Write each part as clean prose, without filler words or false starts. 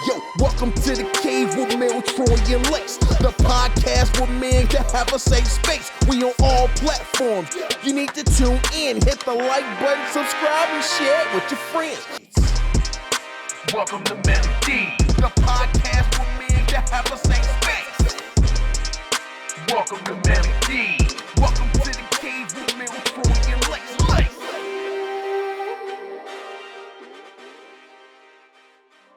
Yo, welcome to the cave with Mel, Troy, and Lex. The podcast with men that have a safe space. We on all platforms. You need to tune in, hit the like button, subscribe, and share it with your friends. Welcome to Mel D, the podcast with men that have a safe space. Welcome to Mel D. Welcome to the cave with Mel, Troy, and Lex.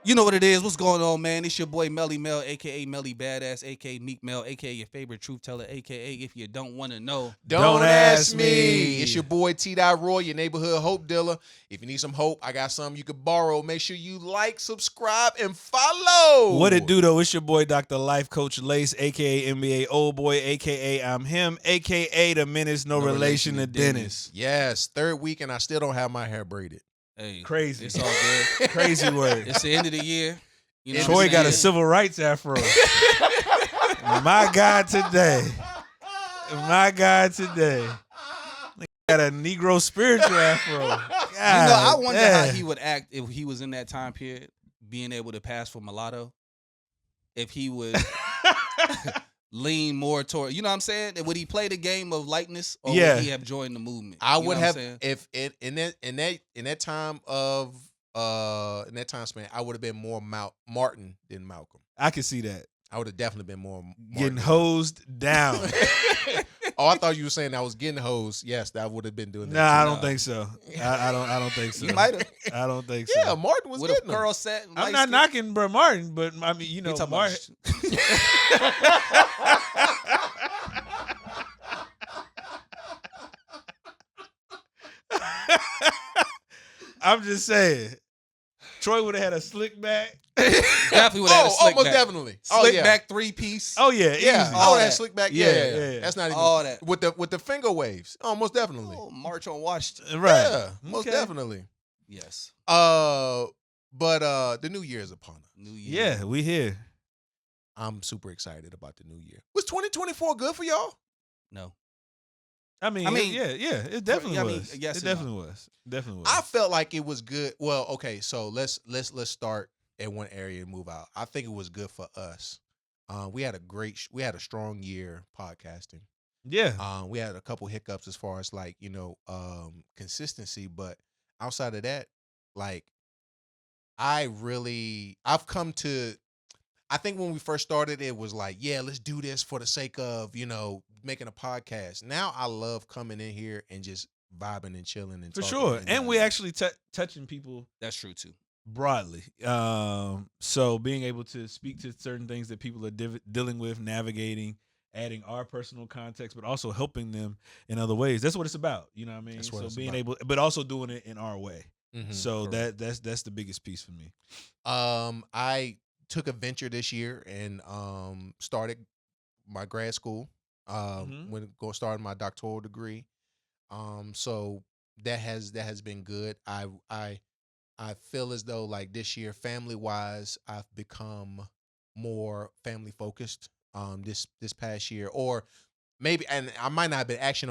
You know what it is. What's going on, man? It's your boy Melly Mel, a.k.a. Melly Badass, a.k.a. Meek Mel, a.k.a. your favorite truth teller, a.k.a. if you don't want to know, Don't ask me. It's your boy T. Roy, your neighborhood hope dealer. If you need some hope, I got something you could borrow. Make sure you like, subscribe, and follow. What it do, though? It's your boy Dr. Life Coach Lace, a.k.a. NBA Old Boy, a.k.a. I'm him, a.k.a. the Menace, no relation to Dennis. Yes, third week, and I still don't have my hair braided. hey, Crazy. it's all good. Crazy word. It's the end of the year. You know what Troy I'm got a saying? civil rights afro. My God today. My God today. Got a Negro spiritual afro. God, I wonder how damn. he would act if he was in that time period, being able to pass for mulatto. If he would lean more toward, you know what I'm saying? Would he play the game of lightness, or Yeah. would he have joined the movement? I You know would what I'm have saying? if in that time span, I would have been more Martin than Malcolm. I can see that. I would have definitely been more Martin Getting than hosed down. Oh, I thought you were saying I was getting hosed. Yes, that would have been doing that. Nah, I too. don't think so. I don't think so. You might have. I don't think so. Yeah, Martin was With a getting them. curl set. I'm not knocking Bro Martin, but I mean, you know, Martin. I'm just saying, Troy would have had a slick back. Definitely would have had a slick almost back. definitely. Slick yeah. back 3-piece. Oh yeah, Yeah, easy. I All would have that. slick back. Yeah, Yeah. yeah. That's not even All that. with the finger waves. Oh, most definitely. Oh, March on Washington. Right. Yeah, most Okay. definitely. Yes. But the new year is upon us. New year. Yeah, we here. I'm super excited about the new year. Was 2024 good for y'all? No. I mean, yeah, it definitely I mean, was. yes It and no. definitely was. Definitely was. I felt like it was good. Well, okay, so let's start at one area and move out. I think it was good for us. We had a strong year podcasting. Yeah. We had a couple hiccups as far as like, consistency, but outside of that, like I've come to, I think when we first started, it was like, yeah, let's do this for the sake of, making a podcast. Now I love coming in here and just vibing and chilling and For talking sure. And we actually touching people That's true too. broadly. So being able to speak to certain things that people are dealing with, navigating, adding our personal context, but also helping them in other ways. That's what it's about. You know what I mean? That's what So it's being about. able, but also doing it in our way. Mhm. So Correct. that's the biggest piece for me. I took a venture this year and started my grad school. Started my doctoral degree. So that has been good. I feel as though like this year, family wise, I've become more family focused. This past year, or maybe, and I might not have been acting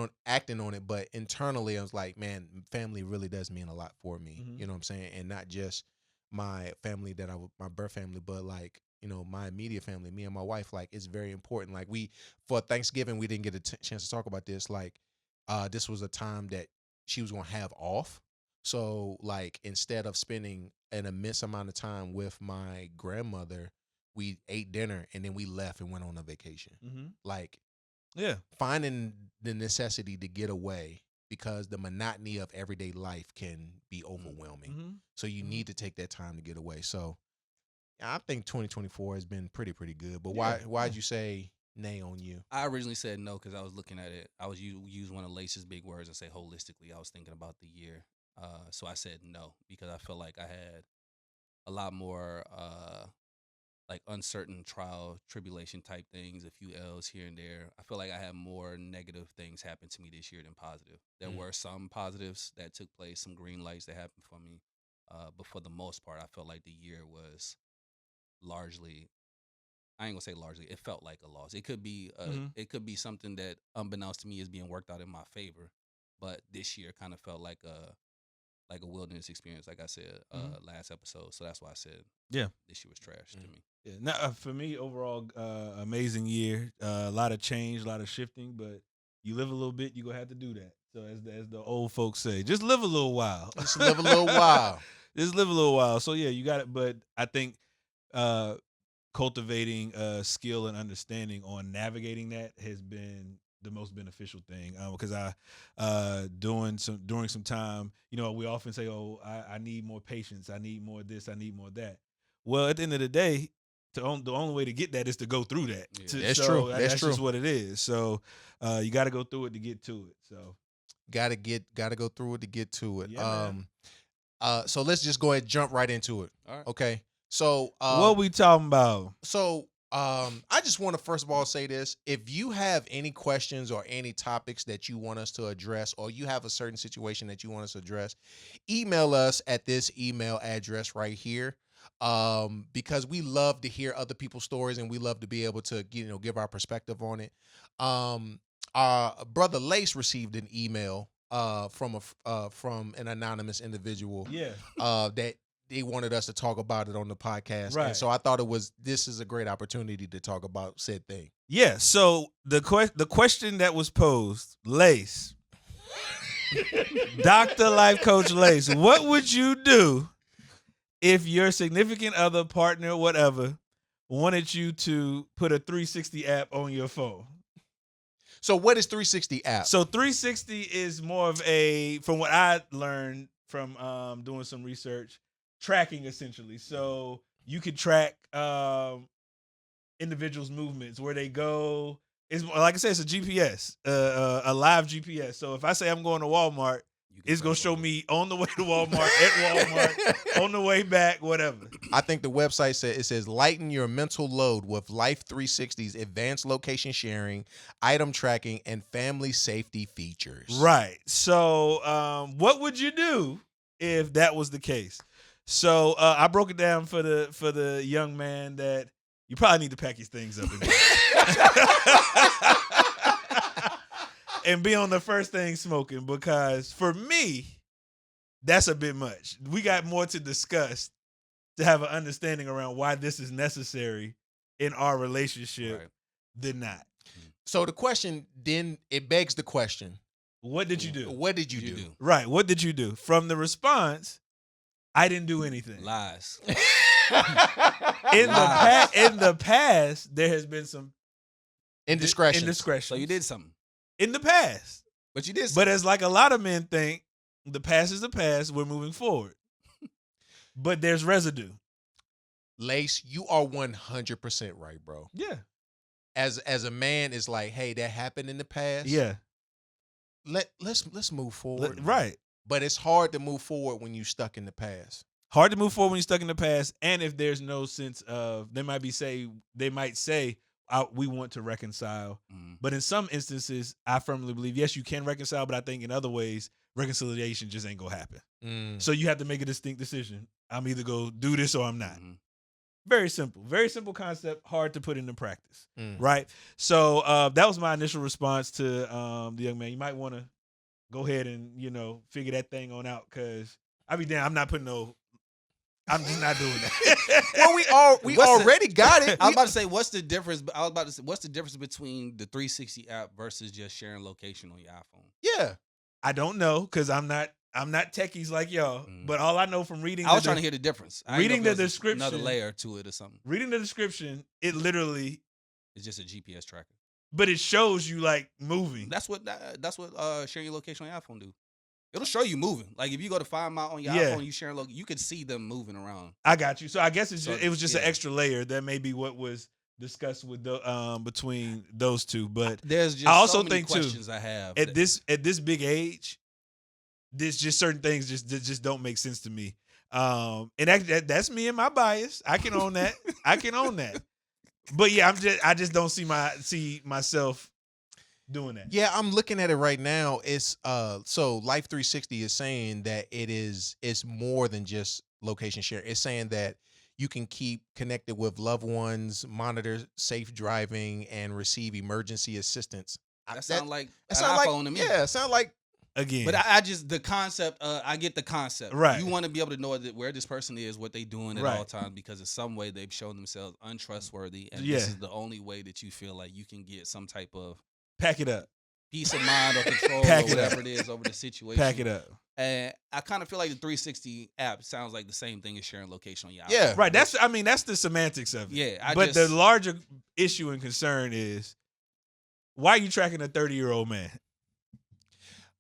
on it, but internally I was like, man, family really does mean a lot for me. Mhm. You know what I'm saying? And not just my family my birth family, but like, my immediate family, me and my wife, like it's very important. Like for Thanksgiving, we didn't get a chance to talk about this. Like, this was a time that she was going to have off. So like, instead of spending an immense amount of time with my grandmother, we ate dinner and then we left and went on a vacation. Mm-hmm. Like Yeah. finding the necessity to get away because the monotony of everyday life can be overwhelming. Mm-hmm. So you need to take that time to get away. So I think 2024 has been pretty good. But why'd you say nay on you? I originally said no because I was looking at it. I was use one of Lace's big words and say holistically. I was thinking about the year. So I said no because I felt like I had a lot more like uncertain trial, tribulation type things, a few L's here and there. I feel like I had more negative things happen to me this year than positive. There were some positives that took place, some green lights that happened for me. But for the most part, I felt like the year was largely, I ain't gonna say largely, it felt like a loss. It could be it could be something that unbeknownst to me is being worked out in my favor. But this year kind of felt like like a wilderness experience, like I said last episode. So that's why I said Yeah. this year was trash to me. Yeah. Now, for me, overall, amazing year. A lot of change, a lot of shifting, but you live a little bit, you're going to have to do that. So as the old folks say, just live a little while. Just live a little while. Just live a little while. So, yeah, you got it. But I think cultivating skill and understanding on navigating that has been the most beneficial thing, because during some time, we often say, oh, I need more patience, I need more of this, I need more of that. Well, at the end of the day, the only way to get that is to go through that. Yeah. That's true. That's just what it is. So you got to go through it to get to it. So got to go through it to get to it. Yeah, So let's just go ahead and jump right into it. All right. Okay. So what we talking about? So I just want to first of all say this. If you have any questions or any topics that you want us to address, or you have a certain situation that you want us to address, email us at this email address right here. Because we love to hear other people's stories, and we love to be able to give our perspective on it. Our brother Lace received an email from an anonymous individual. Yeah. That they wanted us to talk about it on the podcast. Right. And so I thought this is a great opportunity to talk about said thing. Yeah. So the question that was posed, Lace, Dr. Life Coach Lace, what would you do if your significant other, partner, whatever, wanted you to put a 360 app on your phone? So what is 360 app? So 360 is more of from what I learned from doing some research, tracking essentially. So you could track individuals' movements, where they go. It's like I said, it's a GPS, a live GPS. So if I say I'm going to Walmart, it's going to show me on the way to Walmart, at Walmart, on the way back, whatever. I think the website says lighten your mental load with Life 360's advanced location sharing, item tracking, and family safety features. Right. So what would you do if that was the case? So I broke it down for the young man that you probably need to pack his things up and be on the first thing smoking, because for me, that's a bit much. We got more to discuss to have an understanding around why this is necessary in our relationship than not. So the question then, it begs the question. What did you do? What did you do? Right. What did you do? From the response, I didn't do anything. Lies. In the past, there has been some indiscretion. So you did something. In the past. But you did something. But as like a lot of men think, the past is the past, we're moving forward. But there's residue. Lace, you are 100% right, bro. Yeah. As a man, it's like, hey, that happened in the past. Yeah. Let's move forward. Right. But it's hard to move forward when you're stuck in the past. Hard to move forward when you're stuck in the past, and if there's no sense of, they might say we want to reconcile. But in some instances, I firmly believe, yes, you can reconcile, but I think in other ways, reconciliation just ain't gonna happen. So you have to make a distinct decision. I'm either gonna do this or I'm not. Very simple concept, hard to put into practice, right? So that was my initial response to the young man. You might want to go ahead and figure that thing on out, because I be damn, I'm just not doing that. Well, we already got it. I was about to say, what's the difference between the 360 app versus just sharing location on your iPhone? Yeah, I don't know, because I'm not techies like y'all. But all I know from reading, I was trying to hear the difference. Reading the description, another layer to it or something. Reading the description, it literally is just a GPS tracker. But it shows you like moving. That's what sharing your location on your iPhone do. It'll show you moving. Like if you go to Find My on your iPhone, you sharing location, you could see them moving around. I got you. So I guess it was just an extra layer. That may be what was discussed with the between those two. But there's just I also so many think questions too, I have at this big age, there's just certain things just don't make sense to me. And that's me and my bias. I can own that. I can own that. But yeah, I just don't see myself doing that. Yeah, I'm looking at it right now. It's so Life 360 is saying that it's more than just location share. It's saying that you can keep connected with loved ones, monitor safe driving, and receive emergency assistance. That sounds like an iPhone to me. Yeah, it sounds like again. But I just the concept. I get the concept. Right. You want to be able to know where this person is, what they doing at Right. all times, because in some way they've shown themselves untrustworthy, and Yeah. this is the only way that you feel like you can get some type of Pack it up. peace of mind or control Pack or it up. whatever it is over the situation. Pack it up. And I kind of feel like the 360 app sounds like the same thing as sharing location on your iPhone. Yeah. Right. That's the semantics of it. Yeah, But the larger issue and concern is, why are you tracking a 30-year-old man?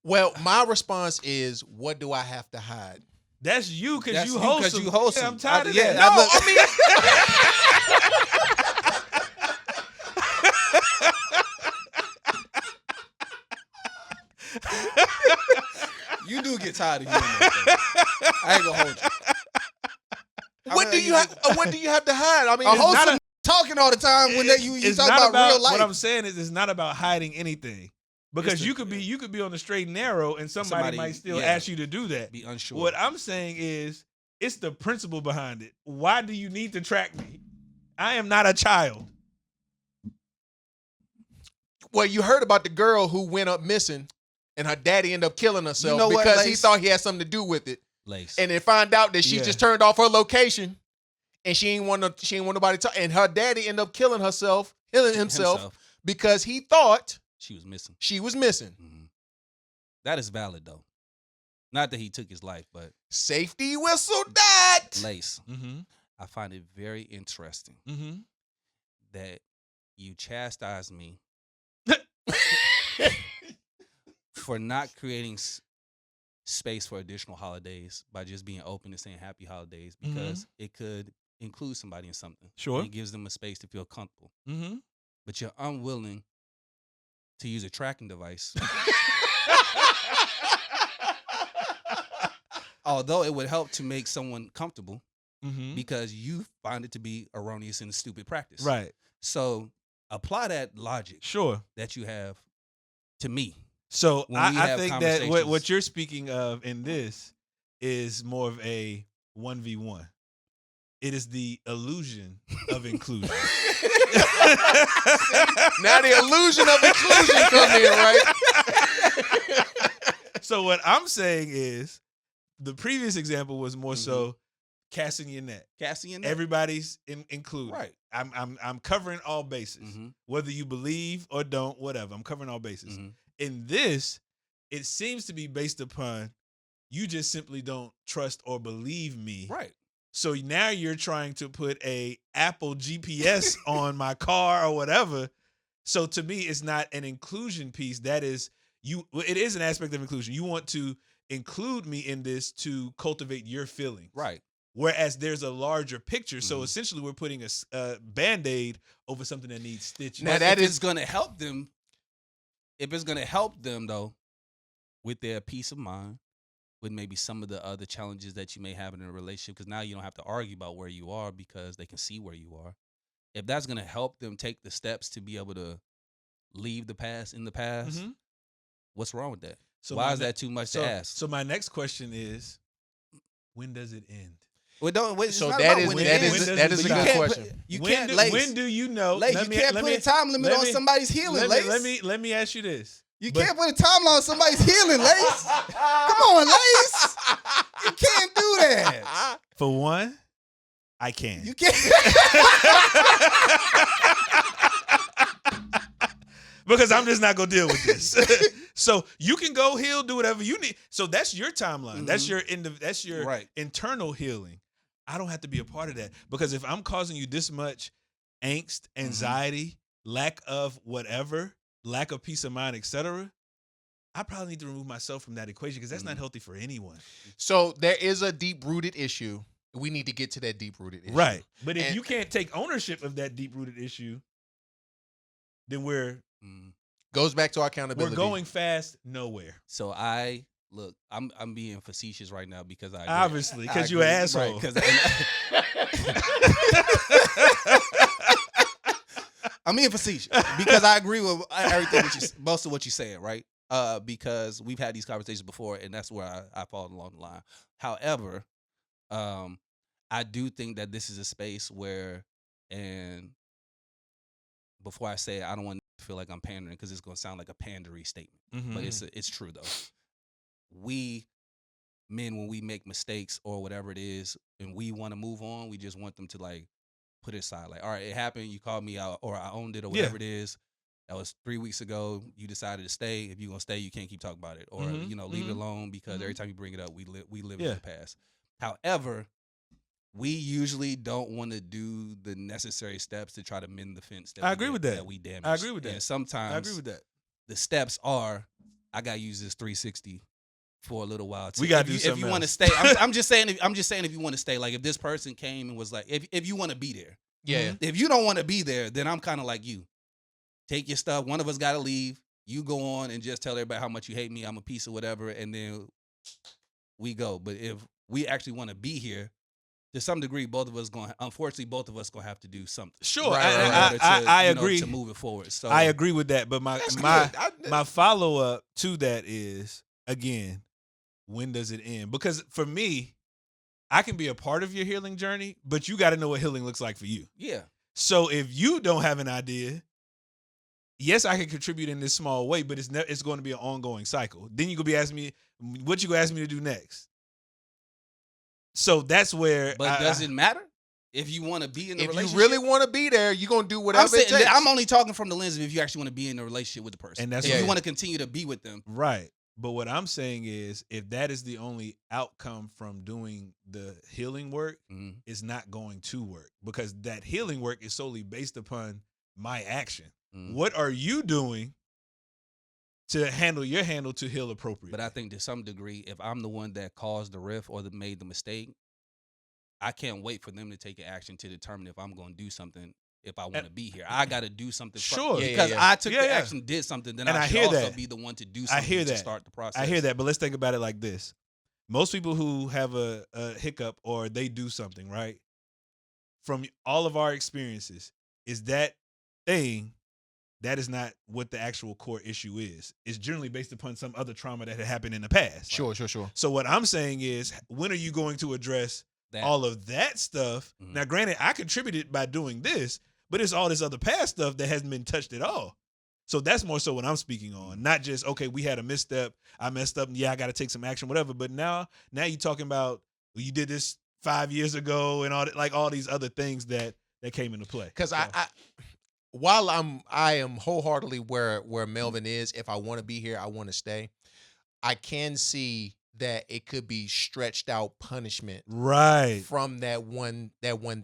Well, my response is, what do I have to hide? That's you because That's you you host 'cause them. you host Yeah, them. I'm tired of Yeah, that. No, I look- You do get tired of hearing that. I ain't gonna hold you. What do you have? What do you have to hide? I mean, A it's host not of talking all the time when you It's talk not about real life. What I'm saying is, it's not about hiding anything, because the- you could be on the straight and narrow, and somebody might still ask you to do that. Be unsure. What I'm saying is, it's the principle behind it. Why do you need to track me? I am not a child. Well, you heard about the girl who went up missing, and her daddy ended up killing herself You know what, because he Lace? thought he had something to do with it, Lace. and then find out that she Yeah. just turned off her location, and she ain't want nobody to. And her daddy ended up killing himself because he thought She was missing. she was missing. Mhm. That is valid though. Not that he took his life, but Safety whistle that. Lace. Mm-hmm. I find it very interesting Mm-hmm. that you chastise me for not creating space for additional holidays by just being open and saying happy holidays, because it could include somebody in something. Sure. And it gives them a space to feel comfortable. Mm-hmm. But you're unwilling to use a tracking device. Although it would help to make someone comfortable, Mm-hmm. because you find it to be erroneous and stupid practice. Right. So apply that logic Sure. that you have to me. So When we I have think that what conversations- you're speaking of in this is more of a 1v1. It is the illusion of inclusion. Now the illusion of inclusion come in, right? So what I'm saying is, the previous example was more so casting your net. Cassie and Everybody's included. Right. I'm covering all bases. Mm-hmm. Whether you believe or don't, whatever. I'm covering all bases. Mm-hmm. In this, it seems to be based upon you just simply don't trust or believe me. Right. So now you're trying to put a Apple GPS on my car or whatever. So to me, it's not an inclusion piece. That is it is an aspect of inclusion. You want to include me in this to cultivate your feelings. Right. Whereas there's a larger picture. So Mhm. essentially we're putting a Band-Aid over something that needs stitches. Now But that if is- it's going to help them, though, with their peace of mind, with maybe some of the other challenges that you may have in a relationship, because now you don't have to argue about where you are because they can see where you are. If that's going to help them take the steps to be able to leave the past in the past, Mhm. what's wrong with that? So Why my is that too much to ask? So my next question is, when does it end? Well, don't, it's So not that about is when when it that ends. is does that it is a stop? good question. You when can't, do, Lace. when do you know? Lace, Let you me- can't let put me- a time limit let on me- somebody's healing, Lace. let me ask you this. You But- can't put a timeline on somebody's healing, Lace. Come on, Lace. You can't do that. For one, I can. You can't. Because I'm just not gonna deal with this. So you can go heal, do whatever you need. So that's your timeline. That's your Right. internal healing. I don't have to be a part of that, because if I'm causing you this much angst, anxiety, lack of whatever, lack of peace of mind, etc., I probably need to remove myself from that equation, because that's not healthy for anyone. So there is a deep-rooted issue. We need to get to that deep-rooted issue. Right. But if And- you can't take ownership of that deep-rooted issue, then we're Goes back to our accountability. going fast nowhere. So I'm being facetious right now because I agree. Obviously, I 'cause you an agree. asshole. Right, 'cause I'm being facetious because I agree with everything most of what you're saying, right? Because we've had these conversations before, and that's where I fall along the line. However, I do think that this is a space where, and before I say it, I don't want to feel like I'm pandering, because it's going to sound like a pandery statement, but it's true though. we men, when we make mistakes or whatever it is, and we want to move on, we just want them to like put it aside. Like, all right, it happened. You called me out, or I owned it, or whatever it is. That was 3 weeks ago. You decided to stay. If you're gonna stay, you can't keep talking about it, or leave it alone because every time you bring it up, we live in the past. However, we usually don't want to do the necessary steps to try to mend the fence. I agree with that. That we damaged. I agree with that. And sometimes I agree with that. The steps are, I gotta use this 360 for a little while. We gotta do something if you want to stay. I'm just saying. If you want to stay, like if this person came and was like, if you want to be there, If you don't want to be there, then I'm kind of like you. Take your stuff. One of us gotta leave. You go on and just tell everybody how much you hate me. I'm a piece of whatever, and then we go. But if we actually want to be here, to some degree, unfortunately, both of us gonna have to do something. Sure, I agree to move it forward. So I agree with that. But my follow up to that is, again, when does it end? Because for me, I can be a part of your healing journey, but you got to know what healing looks like for you. Yeah. So if you don't have an idea, yes, I can contribute in this small way, but it's going to be an ongoing cycle. Then you could be asking me, what you gonna ask me to do next? So that's where. But does it matter if you want to be in the relationship? If you really want to be there, you're gonna do whatever it takes. I'm only talking from the lens of if you actually want to be in a relationship with the person, and that's if you want to continue to be with them, right? But what I'm saying is, if that is the only outcome from doing the healing work, it's not going to work, because that healing work is solely based upon my action. What are you doing to handle to heal appropriately? But I think to some degree, if I'm the one that caused the rift or that made the mistake, I can't wait for them to take action to determine if I'm going to do something. If I want to be here, I got to do something. Sure, because I took the action, did something. Then I should also be the one to do something to start the process. I hear that, but let's think about it like this: most people who have a hiccup or they do something, right? From all of our experiences, is that thing. That is not what the actual core issue is. It's generally based upon some other trauma that had happened in the past. Sure. So what I'm saying is, when are you going to address all of that stuff? Now, granted, I contributed by doing this, but it's all this other past stuff that hasn't been touched at all. So that's more so what I'm speaking on. Not just, okay, we had a misstep, I messed up, and I got to take some action, whatever. But now you're talking about, well, you did this 5 years ago and all these other things that came into play. Because while I am wholeheartedly where Melvin is, if I want to be here, I want to stay. I can see that it could be stretched out punishment, right, from that one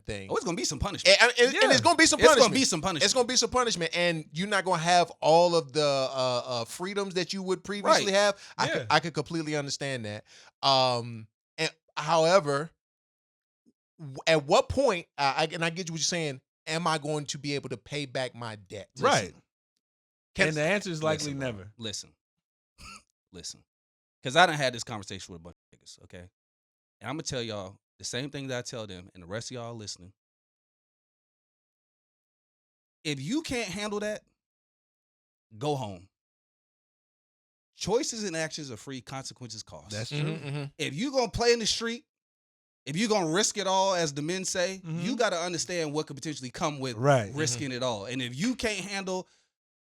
thing. Oh, it's gonna be some punishment, and it's gonna be some punishment. It's gonna be some punishment. It's gonna be some punishment, and you're not gonna have all of the freedoms that you would previously have. I could completely understand that. And however, at what point, I get what you're saying. Am I going to be able to pay back my debt? Right. And the answer is likely never. Listen. Because I done had this conversation with a bunch of niggas, okay? And I'm going to tell y'all the same thing that I tell them, and the rest of y'all listening. If you can't handle that, go home. Choices and actions are free, consequences cost. That's true. If you going to play in the street, if you're going to risk it all, as the men say, you got to understand what could potentially come with risking it all. And if you can't handle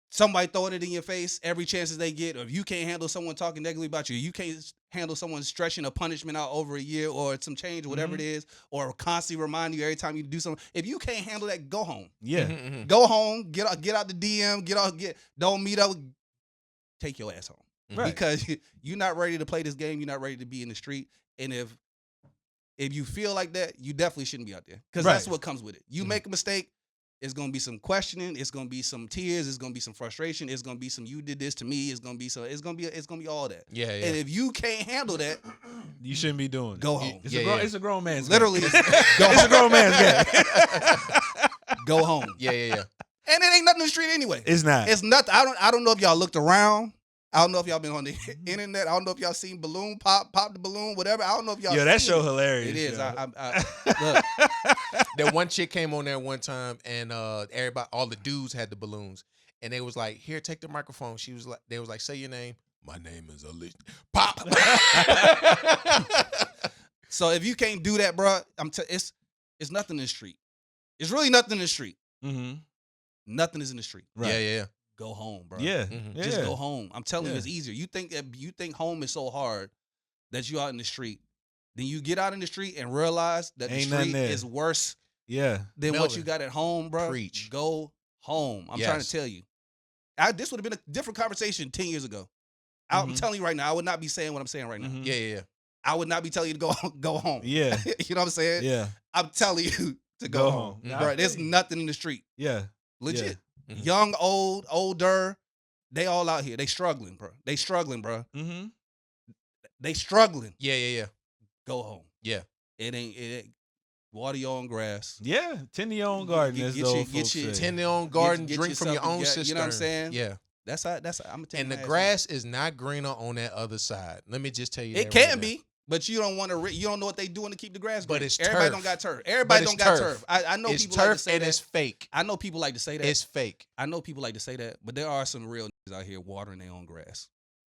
somebody throwing it in your face every chance they get, or if you can't handle someone talking negatively about you can't handle someone stretching a punishment out over a year or some change or whatever it is, or constantly remind you every time you do something. If you can't handle that, go home. Go home, get out the DM, don't meet up, take your ass home. Right. Because you're not ready to play this game, you're not ready to be in the street. And if you feel like that, you definitely shouldn't be out there, because that's what comes with it. You make a mistake, it's going to be some questioning, it's going to be some tears, it's going to be some frustration, it's going to be some you did this to me, it's going to be all that. Yeah. And if you can't handle that, you shouldn't be doing it. Go home. It's a grown man's literally game. It's a grown man's game. Go home. Yeah. And it ain't nothing in the street anyway. It's not. It's nothing. I don't know if y'all looked around. I don't know if y'all been on the internet. I don't know if y'all seen balloon pop the balloon, whatever. I don't know if y'all. Yeah, that show hilarious. It is. Look. That one chick came on there one time, and everybody, all the dudes had the balloons, and they was like, "Here, take the microphone." They was like, "Say your name." My name is Alicia. Pop. So if you can't do that, bro, it's nothing in the street. It's really nothing in the street. Mm-hmm. Nothing is in the street. Right. Yeah. go home, bro. Yeah. Mhm. Just Yeah. go home. I'm telling you, Yeah. it's easier. You think home is so hard that you out in the street. Then you get out in the street and realize that Ain't the nothing street there. is worse Yeah. than what Melvin, you got at home, bro. preach. Go home. I'm trying to Yes. tell you. This would have been a different conversation 10 years ago. I'm Mhm. telling you right now, I would not be saying what I'm saying right now. Mhm. Yeah. I would not be telling you to go home. Yeah. You know what I'm saying? Yeah. I'm telling you to go home. Nah, I Bro, feel there's you. nothing in the street. Yeah. Legit. Mhm. Young, old, older, they all out here. They struggling, bro. They struggling. Mm-hmm. They struggling. Yeah. Go home. Yeah. It ain't water your own grass. Yeah. Tend to your own Get- garden, get- as get the your- old get folks your- say. Tend your own garden, get drink from your yourself own together, cistern. you know what I'm saying? Yeah. That's how I'm gonna tell And you. the my ass grass is not greener on that other side. Let me just tell you It that can right be, but you don't want to. You don't know what they doing to keep the grass green. But it's Everybody turf. don't got turf. Everybody But don't it's got turf. turf. I know now. It's people like to turf say and that. it's fake. I know people like to say that. It's fake. I know people like to say that, but there are some real niggas out here watering their own grass,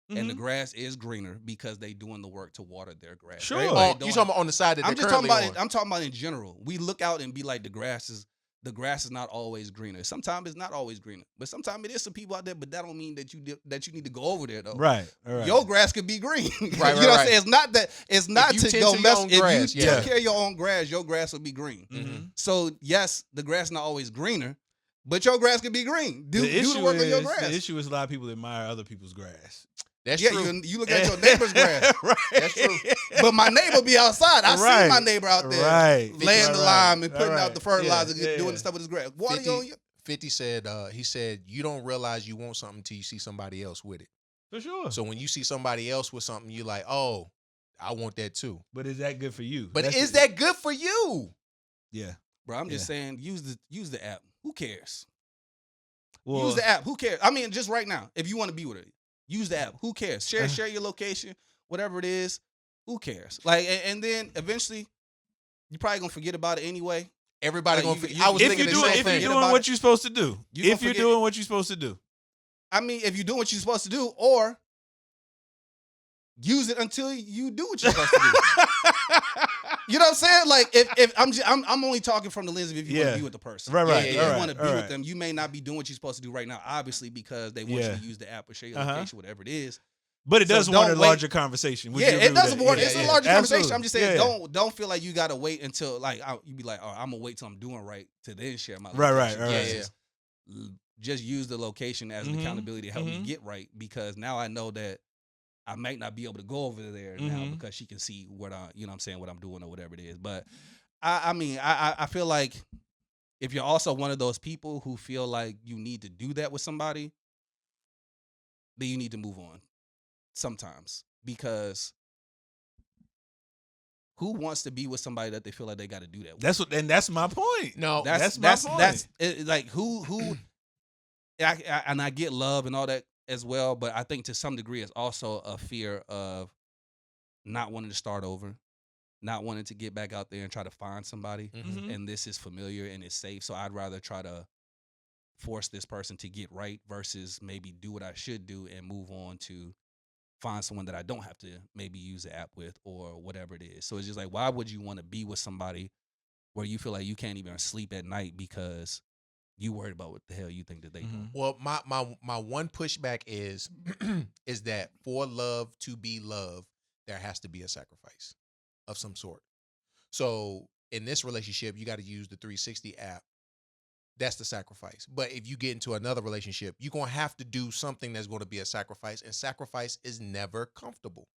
and the Mhm. grass is greener because they doing the work to water their grass. Sure. Everybody Oh, you doing- talking about on the side that I'm they're just talking currently about. on. I'm talking about in general. We look out and be like the grass is not always greener. Sometimes it's not always greener, but sometimes it is some people out there. But that don't mean that you need to go over there though. Right. All right. Your grass could be green. Right, You know what I'm right. saying? It's not that. It's not you to tend go to your mess. own If grass, you yeah. take care of your own grass, your grass will be green. Mhm. So yes, the grass not always greener, but your grass can be green. Do The the work on your is- grass. The issue is a lot of people admire other people's grass. That's Yeah, true. you look at your neighbor's grass, Right. That's true. but my neighbor be outside. I Right. see my neighbor out there Right. laying the Right. lime and putting Right. out the fertilizer, Yeah. doing the stuff with his grass. Water 50, your own. 50 said, he said, you don't realize you want something until you see somebody else with it. For sure. So when you see somebody else with something, you're like, oh, I want that too. But is that good for you? But That's is the- that good for you? Yeah. Bro, I'm just Yeah. saying, use the app. Who cares? Well, Use the app. Who cares? I mean, just right now, if you want to be with her, use the app. Who cares? Uh-huh. Share your location, whatever it is. Who cares? Like, and then eventually, you're probably gonna forget about it anyway. Everybody Like, gonna. you- forget. you- I was if thinking you're the doing, same if thing. you're Forget doing about what it. you're supposed to do, You gonna if you're forget- doing what you're supposed to do, I mean, if you're doing what you're supposed to do, or use it until you do what you're supposed to do. You know what I'm saying? Like, if I'm only talking from the lens of if you want Yeah. to be with the person. Right, right, If yeah, you right, want to be all with right. them, you may not be doing what you're supposed to do right now, obviously, because they want Yeah. you to use the app or share your Uh-huh. location, whatever it is. but it So does warrant a don't wait. larger conversation. Would Yeah, you agree it does with that? warrant. Yeah, It's yeah. a larger conversation. Absolutely. I'm just saying, Yeah. don't feel like you gotta wait until you be like, oh, I'm gonna wait till I'm doing right to then share my Right, right, location. right, right. Just, just use the location as an Mhm, accountability to help me mhm. get right, because now I know that I might not be able to go over there now Mhm. because she can see what I'm saying, what I'm doing or whatever it is. But I mean, I feel like if you're also one of those people who feel like you need to do that with somebody, then you need to move on sometimes, because who wants to be with somebody that they feel like they got to do that with? That's my point. No, that's my point. Like who and I get love and all that as well, but I think to some degree it's also a fear of not wanting to start over, not wanting to get back out there and try to find somebody. Mhm. And this is familiar and it's safe, so I'd rather try to force this person to get right versus maybe do what I should do and move on to find someone that I don't have to maybe use the app with or whatever it is. So it's just like, why would you want to be with somebody where you feel like you can't even sleep at night because you worried about what the hell you think that they doing? Well, my one pushback is is that for love to be love, there has to be a sacrifice of some sort. So in this relationship, you got to use the 360 app. That's the sacrifice. But if you get into another relationship, you're going to have to do something that's going to be a sacrifice, and sacrifice is never comfortable.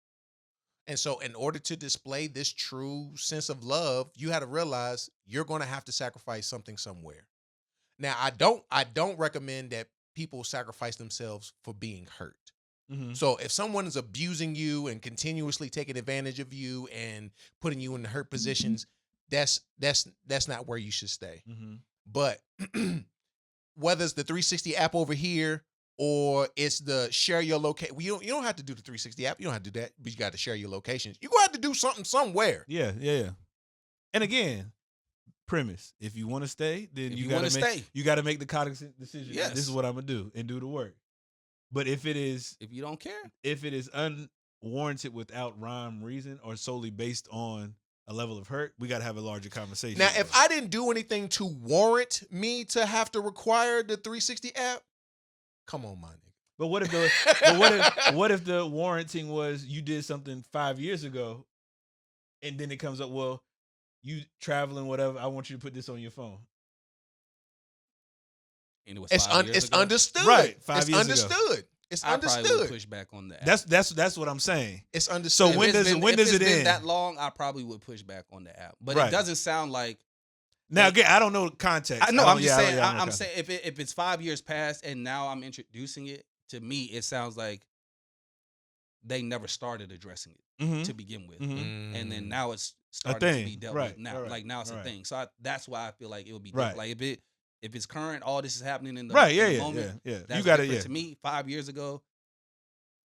And so in order to display this true sense of love, you had to realize you're going to have to sacrifice something somewhere. Now, I don't recommend that people sacrifice themselves for being hurt. Mhm. So if someone is abusing you and continuously taking advantage of you and putting you in hurt positions, that's not where you should stay. Mhm. But whether it's the 360 app over here or it's the share your location, you don't have to do the 360 app. You don't have to do that, but you got to share your locations. You're gonna have to do something somewhere. Yeah. And again, premise: if you want to stay, then If you you got wanna to make stay. you got to make the cognizant decision. Yes. This is what I'm gonna do and do the work. But if it is If you don't care, unwarranted without rhyme, reason, or solely based on a level of hurt, we got to have a larger conversation. Now, if I didn't do anything to warrant me to have to require the 360 app, Come on, my nigga. But what if the warranting was you did something 5 years ago, and then it comes up, well, you traveling, whatever. I want you to put this on your phone. And it was It's 5 years ago. understood. Right, 5 it's years understood. ago. It's I probably would understood. push back on the app. That's what I'm saying. It's understood. So when does it end? That long, I probably would push back on the app. But Right. it doesn't sound like. Now again, I don't know context. I know. I'm just saying. I don't know I'm saying if it's 5 years past and now I'm introducing it, to me it sounds like they never started addressing it Mhm. to begin with, Mhm. and then now it's starting thing. to be dealt Right, with now. right, Like now it's a right. thing. So that's why I feel like it would be Right. different. Like if it's current, all this is happening in the Right, in the yeah. moment. That's You got it. different Yeah. to me. 5 years ago,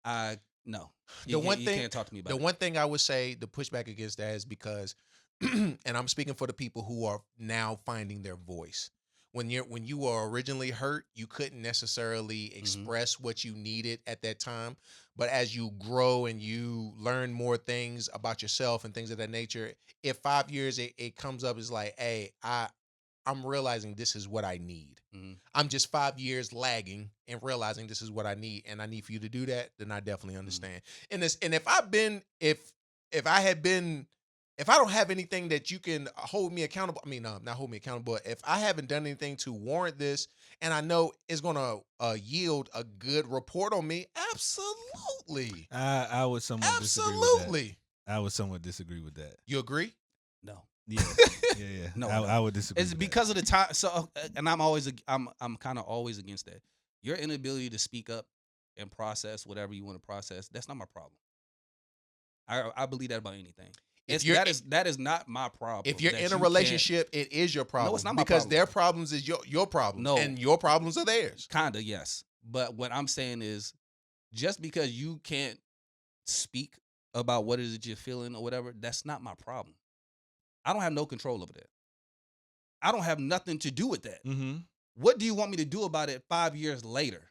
no. The one you thing- can't talk to me about The it. one thing I would say to push back against that is because, and I'm speaking for the people who are now finding their voice. When you were originally hurt, you couldn't necessarily express what you needed at that time. But as you grow and you learn more things about yourself and things of that nature, if 5 years it comes up as like, hey, I'm realizing this is what I need. Mhm. I'm just 5 years lagging and realizing this is what I need, and I need for you to do that, then I definitely understand. And if I don't have anything that you can hold me accountable, I mean, not hold me accountable, but if I haven't done anything to warrant this and I know it's going to yield a good report on me, absolutely. I would somewhat disagree with that. Absolutely. I would somewhat disagree with that. You agree? No. Yeah. Yeah. No, I would disagree. It's with because of the time. So, and I'm kind of always against that. Your inability to speak up and process whatever you want to process, that's not my problem. I believe that about anything. That is not my problem. If you're that in you a relationship, it is your problem. No, it's not my because problem. their problems is your problems. No. And your problems are theirs. Kinda, yes. But what I'm saying is, just because you can't speak about what it is that you're feeling or whatever, that's not my problem. I don't have no control over that. I don't have nothing to do with that. Mm-hmm. What do you want me to do about it 5 years later?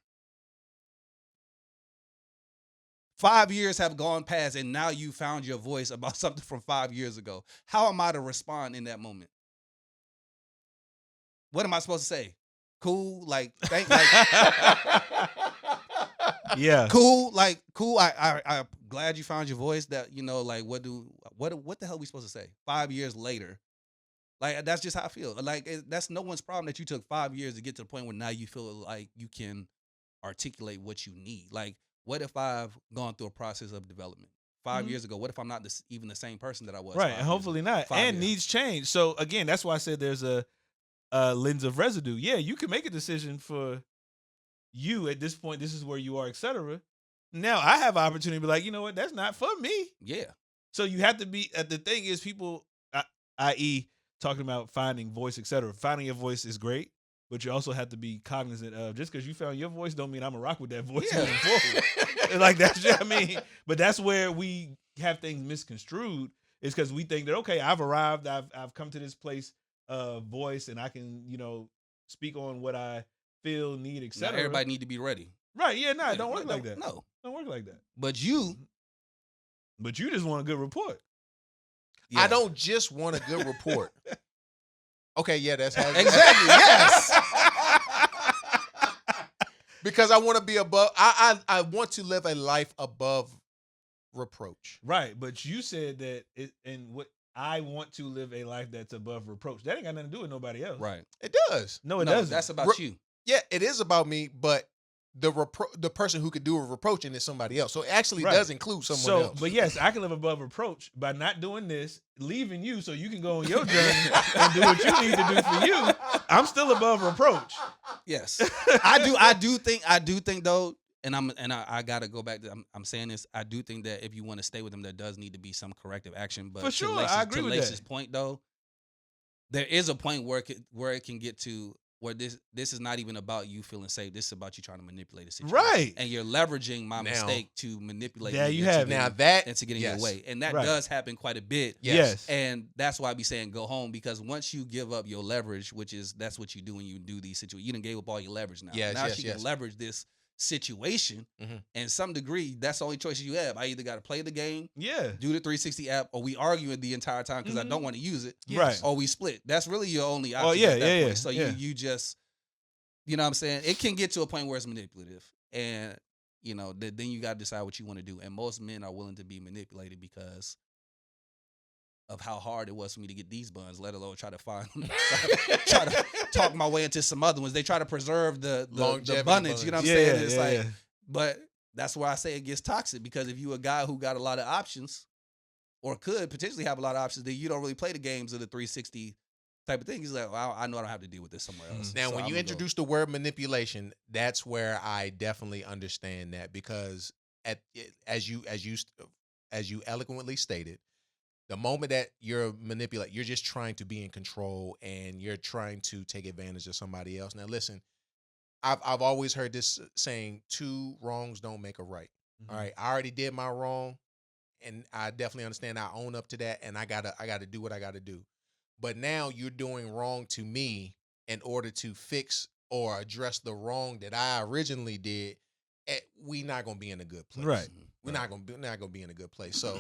5 years have gone past and now you found your voice about something from 5 years ago. How am I to respond in that moment? What am I supposed to say? Cool, like, Yeah. cool. I'm glad you found your voice. That, you know, like, what the hell are we supposed to say 5 years later? Like, that's just how I feel. Like, that's no one's problem that you took 5 years to get to the point where now you feel like you can articulate what you need. Like, what if I've gone through a process of development 5 years ago? What if I'm not even the same person that I was? Right, 5 and years hopefully ago? not. 5 And years. needs change. So again, that's why I said there's a lens of residue. Yeah, you can make a decision for you at this point. This is where you are, etc. Now I have an opportunity to be like, you know what? That's not for me. Yeah. So you have to be. The thing is, people, i.e., talking about finding voice, etc. Finding your voice is great, but you also have to be cognizant of just because you found your voice don't mean I'm gonna rock with that voice moving forward. Like that's, I mean, but that's where we have things misconstrued. Is because we think that okay, I've arrived, I've come to this place of voice, and I can speak on what I feel, need, etc. Not everybody need to be ready. Right? Yeah, no, it don't work like that. No, don't work like that. But you just want a good report. Yeah. I don't just want a good report. Okay, yeah, that's how Exactly. Yes. Because I want to be above. I want to live a life above reproach. Right, but you said that I want to live a life that's above reproach. That ain't got nothing to do with nobody else. Right. It does. No, it doesn't. That's about you. Yeah, it is about me, but the person who could do a reproaching is somebody else. So it actually Right. does include someone else. But yes, I can live above reproach by not doing this, leaving you so you can go on your journey and do what you need to do for you. I'm still above reproach. Yes. I do think though, and I gotta go back to I'm saying this. I do think that if you want to stay with them, there does need to be some corrective action. But For sure, I I agree with Lace's that. point though, there is a point where it can get to where this is not even about you feeling safe. This is about you trying to manipulate a situation. Right. And you're leveraging my Now- mistake to manipulate There me you into have it. getting- Now that and to get in yes. your way. And that Right. does happen quite a bit. Yes. And that's why I be saying go home, because once you give up your leverage, that's what you do when you do these situations. You done gave up all your leverage now. Yes, now yes, she yes. can leverage this situation, Mhm. and some degree, that's the only choices you have. I either got to play the game, Yeah. do the 360 app, or we arguing the entire time because I don't want to use it, Right. or we split. That's really your only option. Oh, yeah, at that yeah, point. yeah, So yeah. you You know what I'm saying? It can get to a point where it's manipulative. And, you know, then you got to decide what you want to do. And most men are willing to be manipulated because of how hard it was for me to get these buns, let alone try to find, try to talk my way into some other ones. They try to preserve the abundance, you know what I'm saying? It's like, but that's where I say it gets toxic, because if you a guy who got a lot of options or could potentially have a lot of options, then you don't really play the games of the 360 type of thing. He's like, well, I know I don't have to deal with this somewhere else. Now, so when you introduce the word manipulation, that's where I definitely understand that, because as you eloquently stated, the moment that you're manipulating, you're just trying to be in control and you're trying to take advantage of somebody else. Now, listen, I've always heard this saying, 2 wrongs don't make a right. All right, I already did my wrong, and I definitely understand. I own up to that, and I gotta do what I gotta do. But now you're doing wrong to me in order to fix or address the wrong that I originally did. We not gonna be in a good place, right? We're not gonna be in a good place. So,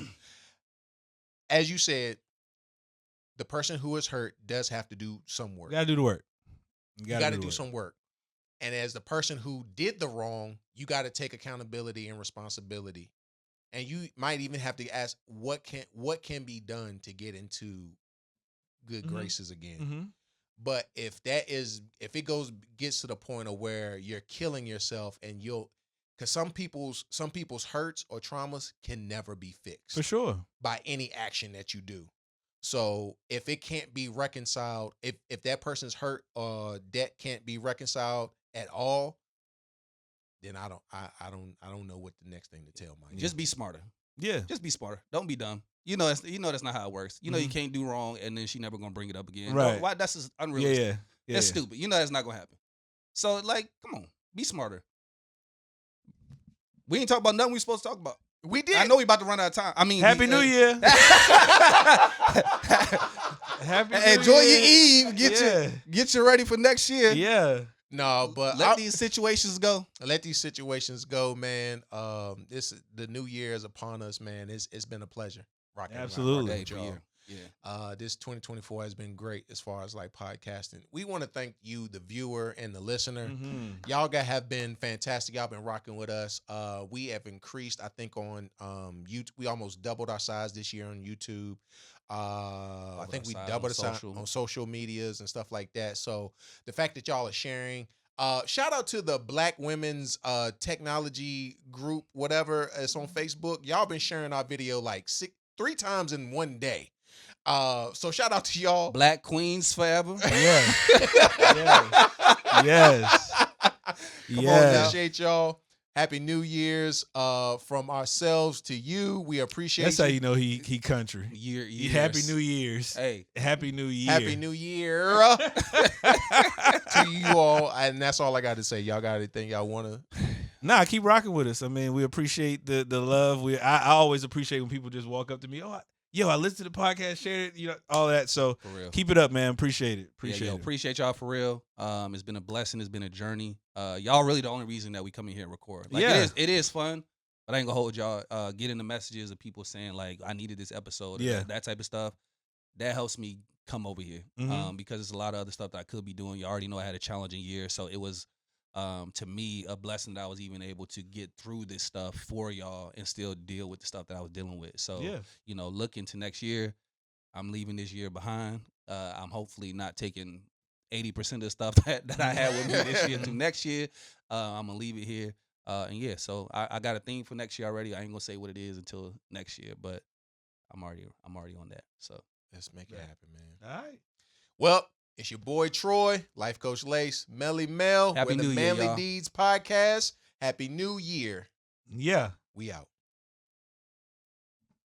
as you said, the person who is hurt does have to do some work. You gotta do the work. You gotta do some work. And as the person who did the wrong, you got to take accountability and responsibility. And you might even have to ask, what can be done to get into good graces again? But if it gets to the point of where you're killing yourself, and because some people's hurts or traumas can never be fixed for sure by any action that you do. So if it can't be reconciled, if that person's hurt or debt can't be reconciled at all, then I don't know what the next thing to tell my just be smarter. Yeah, just be smarter. Don't be dumb. You know that's not how it works. You know you can't do wrong, and then she never gonna bring it up again. Right? No, why? That's just unrealistic. Yeah, that's stupid. You know that's not gonna happen. So like, come on, be smarter. We ain't talk about nothing we supposed to talk about. We did. I know we about to run out of time. I mean, Happy New Year. Happy New Enjoy Year. your Eve. Get you ready for next year. Yeah. No, but let these situations go. Let these situations go, man. The new year is upon us, man. It's been a pleasure. Absolutely. Yeah. This 2024 has been great as far as like podcasting. We want to thank you, the viewer and the listener. Y'all have been fantastic. Y'all been rocking with us. We have increased, I think, on YouTube. We almost doubled our size this year on YouTube. I think we doubled the size on social medias and stuff like that. So the fact that y'all are sharing, shout out to the Black Women's Technology Group, whatever. It's on Facebook. Y'all been sharing our video like 3 times in one day. So shout out to y'all. Black Queens forever. Yeah. Yes. Come on, appreciate y'all. Happy New Year's from ourselves to you. We appreciate That's how you know he country. Years. Happy New Year's. Hey. Happy New Year. Happy New Year to you all. And that's all I got to say. Y'all got anything y'all want to? Nah, keep rocking with us. I mean, we appreciate the love. I always appreciate when people just walk up to me. I listened to the podcast, shared it, all that. So keep it up, man. Appreciate it. Appreciate y'all for real. It's been a blessing. It's been a journey. Y'all really the only reason that we come in here and record. Like, it is fun, but I ain't gonna hold y'all. Getting the messages of people saying like, I needed this episode. That type of stuff. That helps me come over here. Because there's a lot of other stuff that I could be doing. You already know I had a challenging year, so it was to me a blessing that I was even able to get through this stuff for y'all and still deal with the stuff that I was dealing with. So look into next year. I'm leaving this year behind. I'm hopefully not taking 80% of the stuff that I had with me this year to next year. I'm gonna leave it here. So I got a theme for next year already. I ain't gonna say what it is until next year, but I'm already on that. So let's make it happen, man. All right. Well, it's your boy Troy, Life Coach Lace, Melly Mel. Happy We're the New Year, Manly y'all. Deeds Podcast. Happy New Year. Yeah. We out.